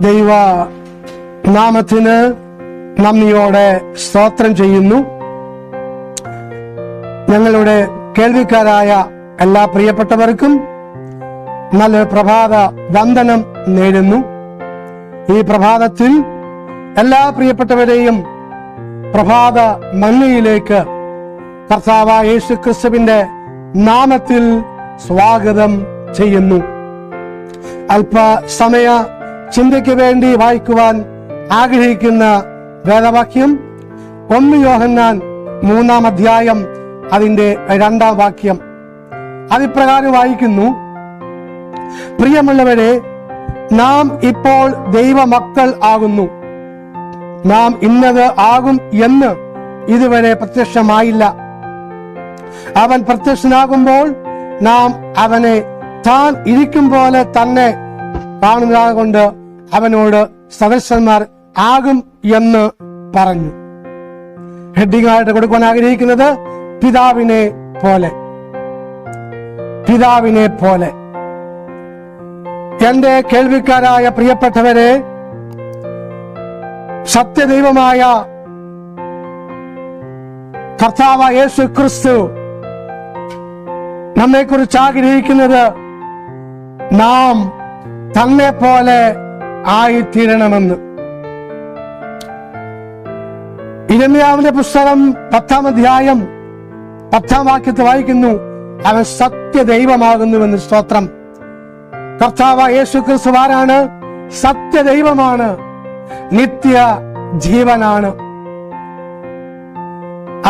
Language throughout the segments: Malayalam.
ദൈവ നാമത്തിന് നന്ദിയോടെ സ്തോത്രം ചെയ്യുന്നു. ഞങ്ങളുടെ കേൾവിക്കാരായ എല്ലാ പ്രിയപ്പെട്ടവർക്കും നല്ലൊരു പ്രഭാത വന്ദനം നേരുന്നു. ഈ പ്രഭാതത്തിൽ എല്ലാ പ്രിയപ്പെട്ടവരെയും പ്രഭാത മന്നയിലേക്ക് കർത്താവായ യേശു ക്രിസ്തുവിന്റെ നാമത്തിൽ സ്വാഗതം ചെയ്യുന്നു. അല്പസമയ ചിന്തയ്ക്ക് വേണ്ടി വായിക്കുവാൻ ആഗ്രഹിക്കുന്ന വേദവാക്യം 1 യോഹന്നാൻ 3-ാം അധ്യായം അതിന്റെ 2-ാം വാക്യം. അതിപ്രകാരം വായിക്കുന്നു: പ്രിയമുള്ളവരെ, നാം ഇപ്പോൾ ദൈവമക്കൾ ആകുന്നു. നാം ഇന്നത് ആകും എന്ന് ഇതുവരെ പ്രത്യക്ഷമായില്ല. അവൻ പ്രത്യക്ഷനാകുമ്പോൾ നാം അവനെ താൻ ഇരിക്കും പോലെ തന്നെ കാണുന്നതുകൊണ്ട് അവനോട് സദസ്യന്മാർ ആകും എന്ന് പറഞ്ഞു. ഹെഡിംഗ് ആയിട്ട് കൊടുക്കുവാൻ ആഗ്രഹിക്കുന്നത് പിതാവിനെ പോലെ. പിതാവിനെ പോലെ. എന്റെ കേൾവിക്കാരായ പ്രിയപ്പെട്ടവരെ, സത്യദൈവമായ കർത്താവായ യേശു ക്രിസ്തു നമ്മെക്കുറിച്ച് ആഗ്രഹിക്കുന്നത് നാം തന്നെ പോലെ ആയിത്തീരണമെന്ന്. യിരെമ്യാവിന്റെ പുസ്തകം 10-ാം അധ്യായം 10-ാം വാക്യത്തിൽ വായിക്കുന്നു: അവൻ സത്യദൈവമാകുന്നുവെന്ന്. സ്തോത്രം. കർത്താവായ യേശു ക്രിസ്തു ആരാണ്? സത്യദൈവമാണ്, നിത്യ ജീവനാണ്.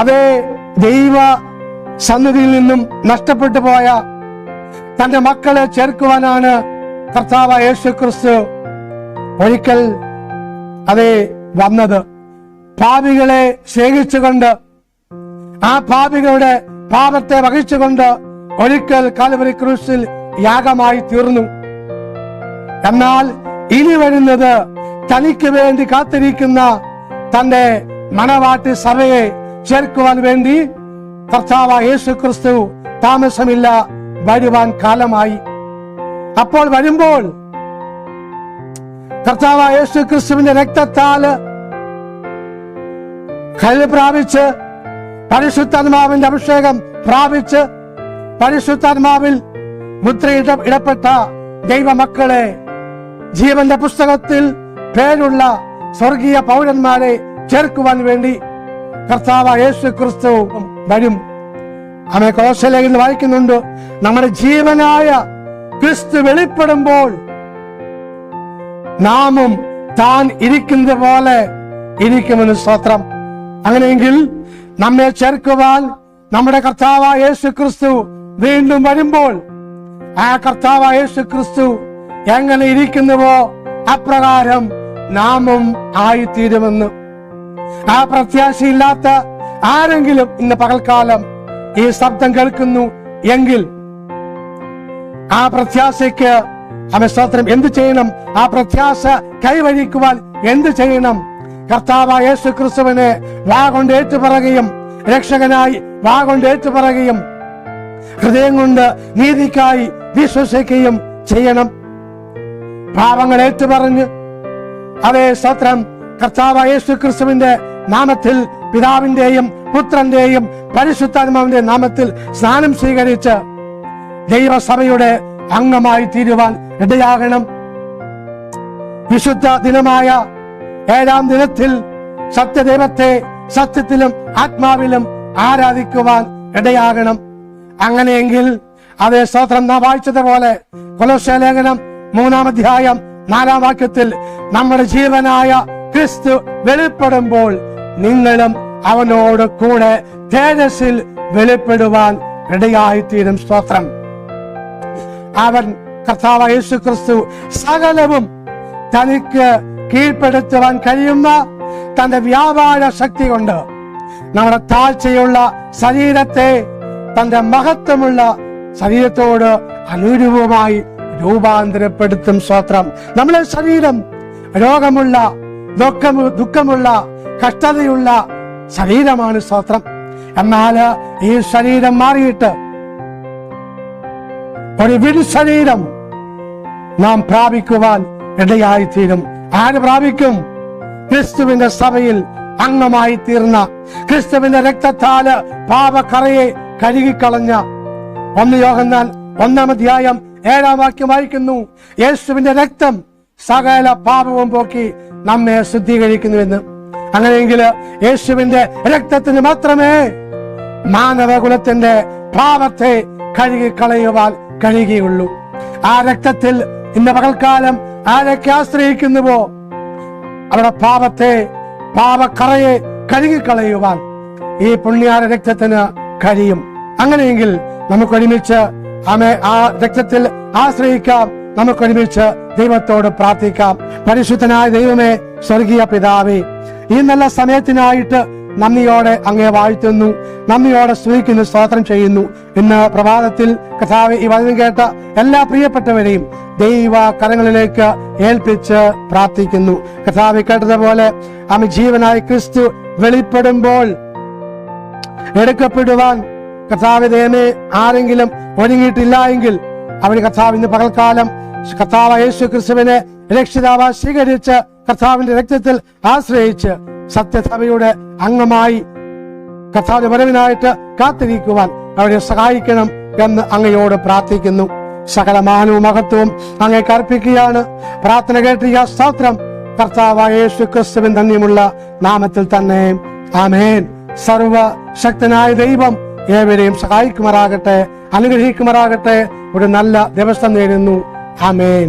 അതേ ദൈവ സന്നിധിയിൽ നിന്നും നഷ്ടപ്പെട്ടു പോയ തന്റെ മക്കളെ ചേർക്കുവാനാണ് കർത്താവായ യേശു ക്രിസ്തു ഒരിക്കൽ വന്നത്. പാപികളെ സ്നേഹിച്ചുകൊണ്ട്, ആ പാപികളുടെ പാപത്തെ വഹിച്ചുകൊണ്ട് ഒരിക്കൽ കാൽവരി ക്രൂശിൽ യാഗമായി തീർന്നു. എന്നാൽ ഇനി വരുന്നത് തനിക്ക് വേണ്ടി കാത്തിരിക്കുന്ന തന്റെ മണവാട്ടി സഭയെ ചേർക്കുവാൻ വേണ്ടി കർത്താവായ യേശു ക്രിസ്തു താമസമില്ല വരുവാൻ കാലമായി. അപ്പോൾ വരുമ്പോൾ കർത്താവായ യേശു ക്രിസ്തുവിന്റെ രക്തത്താല് കല്ല് പ്രാപിച്ച്, പരിശുദ്ധാത്മാവിന്റെ അഭിഷേകം പ്രാപിച്ച്, പരിശുദ്ധാത്മാവിൽ മുദ്രയിടപ്പെട്ട ദൈവമക്കളെ, ജീവന്റെ പുസ്തകത്തിൽ പേരുള്ള സ്വർഗീയ പൗരന്മാരെ ചേർക്കുവാൻ വേണ്ടി കർത്താവായ യേശു ക്രിസ്തു വരും. നമ്മെ കൊലോസ്യലേഖനത്തിൽ വായിക്കുന്നുണ്ട്: നമ്മുടെ ജീവനായ ക്രിസ്തു വെളിപ്പെടുമ്പോൾ നാമും താൻ ഇരിക്കുന്നത് പോലെ ഇരിക്കുമെന്ന്. സ്തോത്രം. അങ്ങനെയെങ്കിൽ നമ്മെ ചേർക്കുവാൻ നമ്മുടെ കർത്താവായ യേശു ക്രിസ്തു വീണ്ടും വരുമ്പോൾ ആ കർത്താവായ യേശു ക്രിസ്തു എങ്ങനെ ഇരിക്കുന്നുവോ അപ്രകാരം നാമും ആയിത്തീരുമെന്ന്. ആ പ്രത്യാശയില്ലാത്ത ആരെങ്കിലും ഇന്ന് പകൽക്കാലം ഈ ശബ്ദം കേൾക്കുന്നു എങ്കിൽ ആ പ്രത്യാശയ്ക്ക് സ്തോത്രം എന്ത് ചെയ്യണം? ആ പ്രത്യാശ കൈവരിക്കുവാൻ എന്ത് ചെയ്യണം? കർത്താവായ യേശു ക്രിസ്തുവിനെ വാഗൊണ്ട് ഏറ്റുപറയുകയും, രക്ഷകനായി വാഗൊണ്ട് ഏറ്റുപറയുകയും, ഹൃദയം കൊണ്ട് നീതിക്കായി വിശ്വസിക്കുകയും ചെയ്യണം. പാപങ്ങൾ ഏറ്റുപറഞ്ഞ് സ്തോത്രം കർത്താവായ യേശു ക്രിസ്തുവിന്റെ നാമത്തിൽ, പിതാവിന്റെയും പുത്രന്റെയും പരിശുദ്ധാത്മാവിന്റെ നാമത്തിൽ സ്നാനം സ്വീകരിച്ച് ദൈവസഭയുടെ അംഗമായി തീരുവാൻ ഇടയാകണം. വിശുദ്ധ ദിനമായ 7-ാം ദിനത്തിൽ സത്യദൈവത്തെ സത്യത്തിലും ആത്മാവിലും ആരാധിക്കുവാൻ ഇടയാകണം. അങ്ങനെയെങ്കിൽ സ്തോത്രം നാം വായിച്ചതുപോലെ കൊലോസ്യലേഖനം 3-ാം അധ്യായം 4-ാം വാക്യത്തിൽ നമ്മുടെ ജീവനായ ക്രിസ്തു വെളിപ്പെടുമ്പോൾ നിങ്ങളും അവനോട് കൂടെ തേജസ്സിൽ വെളിപ്പെടുവാൻ ഇടയായിത്തീരും. സ്തോത്രം. അവൻ കർത്താവായ യേശു ക്രിസ്തു സകലവും തനിക്ക് കീഴ്പ്പെടുത്തുവാൻ കഴിയുന്ന തന്റെ വ്യാപാര ശക്തി കൊണ്ട് നമ്മുടെ താഴ്ചയുള്ള ശരീരത്തെ തന്റെ മഹത്വമുള്ള ശരീരത്തോട് അനുരൂപമായി രൂപാന്തരപ്പെടുത്തും. സ്തോത്രം. നമ്മളെ ശരീരം രോഗമുള്ള, ദുഃഖമുള്ള, കഷ്ടതയുള്ള ശരീരമാണ്. സ്തോത്രം. എന്നാൽ ഈ ശരീരം മാറിയിട്ട് ഒരു വിൻ ശരീരം നാം പ്രാപിക്കുവാൻ ഇടയായിത്തീരും. ആര് പ്രാപിക്കും? ക്രിസ്തുവിന്റെ സഭയിൽ അംഗമായി തീർന്ന, ക്രിസ്തുവിന്റെ രക്തത്താല് പാപക്കറയെ കഴുകിക്കളഞ്ഞ. 1 യോഹന്നാൻ 1-ാം അധ്യായം 7-ാം വാക്യം വായിക്കുന്നു, യേശുവിന്റെ രക്തം സകല പാപവും പോക്കി നമ്മെ ശുദ്ധീകരിക്കുന്നുവെന്ന്. അങ്ങനെയെങ്കിൽ യേശുവിന്റെ രക്തത്തിന് മാത്രമേ മാനവകുലത്തിന്റെ പാപത്തെ കഴുകിക്കളയുവാൻ കഴിയുകയുള്ളൂ. ആ രക്തത്തിൽ ഇന്ന് പകൽക്കാലം ആരൊക്കെ ആശ്രയിക്കുന്നുവോ അവരുടെ പാപക്കറയെ കഴുകിക്കളയുവാൻ ഈ പുണ്യാര രക്തത്തിന് കഴിയും. അങ്ങനെയെങ്കിൽ നമുക്കൊരുമിച്ച് ആ രക്തത്തിൽ ആശ്രയിക്കാം. നമുക്കൊരുമിച്ച് ദൈവത്തോട് പ്രാർത്ഥിക്കാം. പരിശുദ്ധനായ ദൈവമേ, സ്വർഗീയ പിതാവേ, ഈ നല്ല സമയത്തിനായിട്ട് നന്ദിയോടെ അങ്ങേ വാഴ്ത്തുന്നു, നന്ദിയോടെ സ്തുതിക്കുന്നു, സ്തോത്രം ചെയ്യുന്നു. ഇന്ന് പ്രഭാതത്തിൽ കർത്താവേ, ഈ വചനം കേട്ട എല്ലാ പ്രിയപ്പെട്ടവരെയും ദൈവ കരങ്ങളിലേക്ക് ഏൽപ്പിച്ച് പ്രാർത്ഥിക്കുന്നു. കർത്താവേ, കേട്ടതുപോലെ ആമേൻ, ജീവനായ ക്രിസ്തു വെളിപ്പെടുമ്പോൾ എടുക്കപ്പെടുവാൻ കർത്താവേ ദൈവമേ ആരെങ്കിലും ഒരുങ്ങിയിട്ടില്ല എങ്കിൽ അവർ കർത്താവ് ഇന്ന് പകൽക്കാലം കർത്താവ് യേശു ക്രിസ്തുവിനെ രക്ഷിതാവായി സ്വീകരിച്ച് കർത്താവിന്റെ രക്തത്തിൽ ആശ്രയിച്ച് സത്യസഭയുടെ അംഗമായി കർത്താവിന്റെ വരവിനായിട്ട് കാത്തിരിക്കുവാൻ അവരെ സഹായിക്കണം എന്ന് അങ്ങയോട് പ്രാർത്ഥിക്കുന്നു. സകല മാനവും മഹത്വവും അങ്ങേക്ക് അർപ്പിക്കുകയാണ്. പ്രാർത്ഥന കേട്ടിയ സ്തോത്രം കർത്താവായ യേശു ക്രിസ്തുവിൻ ധന്യമുള്ള നാമത്തിൽ തന്നെ. ആമേൻ. സർവശക്തനായ ദൈവം ഏവരെയും സഹായിക്കുമാറാകട്ടെ, അനുഗ്രഹിക്കുമാറാകട്ടെ. ഒരു നല്ല ദിവസം നേരുന്നു. ആമേൻ.